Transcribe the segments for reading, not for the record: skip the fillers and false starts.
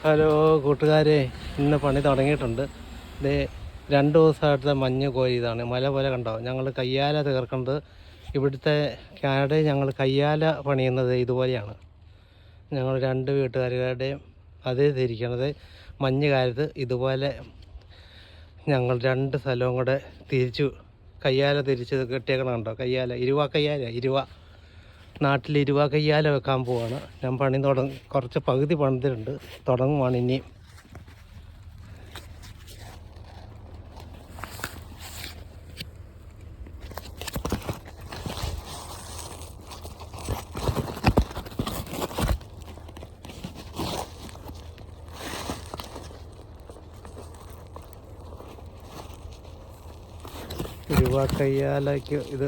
Hello കൂട്ടുകാരെ, ഇന്ന് പണി തുടങ്ങിയിട്ടുണ്ട്. ഇത് 2 ദിവസമായിട്ട് മഞ്ഞ് കോരിയതാണ്. മല പോലെ കണ്ടോ. ഞങ്ങൾ കയ്യാല തീർക്കുന്നത് ഇവിടുത്തെ കാനഡയിൽ ഞങ്ങൾ കയ്യാല പണിയുന്നത് ഇതുപോലെയാണ്. ഞങ്ങൾ 2 വീട്ടുകാരുടെയും അതേ തിരിക്കണത് മഞ്ഞ് കാലത്ത് ഇതുപോലെ ഞങ്ങൾ 2 സ്ഥലവും കൂടെ തിരിച്ചു കയ്യാല തിരിച്ച് കെട്ടിയേക്കണം. കണ്ടോ കയ്യാല, ഇരുവ നാട്ടിൽ കയ്യാല വെക്കാൻ പോവാണ്. ഞാൻ പണി കുറച്ച് പകുതി പണിതിട്ടുണ്ട്, തുടങ്ങുവാണ് ഇനി. കയ്യാലയ്ക്ക് ഇത്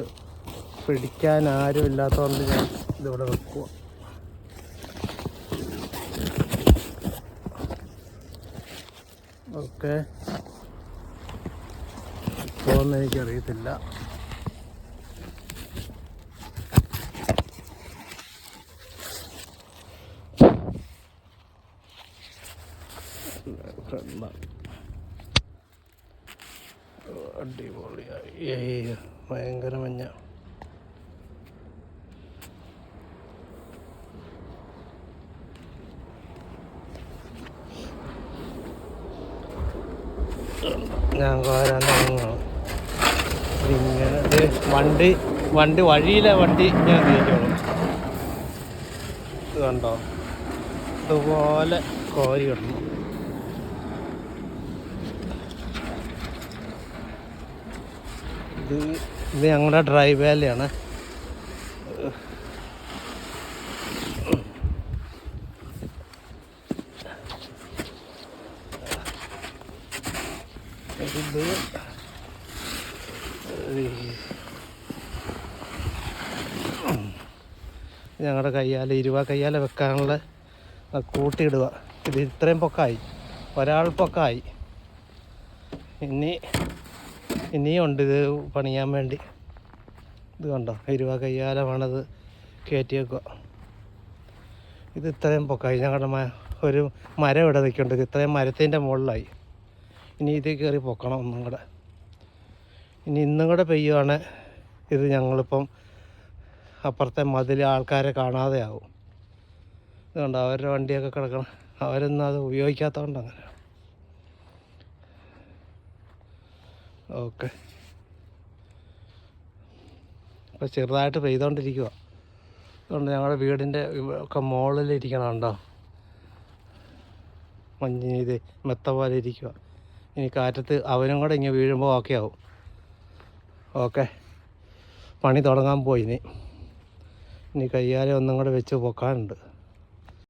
പിടിക്കാൻ ആരും ഇല്ലാത്തതുകൊണ്ട് ഞാൻ ഇതിവിടെ വെക്കുക. ഓക്കെ, പോകുന്ന എനിക്കറിയത്തില്ല. അടിപൊളിയായി, ഭയങ്കര മഞ്ഞ. ഞാൻ കോരാൻ തുടങ്ങുകയാണ്. ഇങ്ങനെ വണ്ടി വഴിയിലെ വണ്ടി ഞാൻ തിരിച്ചോളും. ഇത് കണ്ടോ, ഇതുപോലെ കോരി ഇടണം. ഇത് ഞങ്ങളുടെ ഡ്രൈ വാലിയാണ്. ഇത് ഞങ്ങളുടെ കയ്യാല വെക്കാനുള്ള കൂട്ടിയിടുക. ഇത് ഇത്രയും പൊക്കമായി, ഒരാൾ പൊക്കമായി. ഇനിയുണ്ട് ഇത് പണിയാൻ വേണ്ടി. ഇത് കണ്ടോ, കയ്യാല വേണത് കയറ്റി വെക്കുക. ഇത് ഇത്രയും പൊക്കമായി. ഞങ്ങളുടെ ഒരു മരം ഇവിടെ നിൽക്കുന്നുണ്ട്. ഇത്രയും മരത്തിൻ്റെ മുകളിലായി. ഇനി ഇത് കയറി പൊക്കണം ഒന്നും കൂടെ. ഇന്നും കൂടെ പെയ്യുവാണ് ഇത് ഞങ്ങളിപ്പം അപ്പുറത്തെ മതിൽ ആൾക്കാരെ കാണാതെ ആവും. ഇതുകൊണ്ട് അവരുടെ വണ്ടിയൊക്കെ കിടക്കണം. അവരൊന്നും അത് ഉപയോഗിക്കാത്തതുകൊണ്ട് അങ്ങനെ. ഓക്കെ, ഇപ്പോൾ ചെറുതായിട്ട് പെയ്തുകൊണ്ടിരിക്കുക. അതുകൊണ്ട് ഞങ്ങളുടെ വീടിൻ്റെ ഒക്കെ മുകളിലിരിക്കണം. കണ്ടോ, മഞ്ഞ് ഇത് മെത്ത പോലെ ഇരിക്കുക. ഇനി കാറ്റത്ത് അവനും കൂടെ ഇങ്ങനെ വീഴുമ്പോൾ ഓക്കെ ആവും. ഓക്കെ, പണി തുടങ്ങാൻ പോയി. ഇനി കയ്യാലെ ഒന്നും കൂടെ വെച്ച് പൊക്കാനുണ്ട്.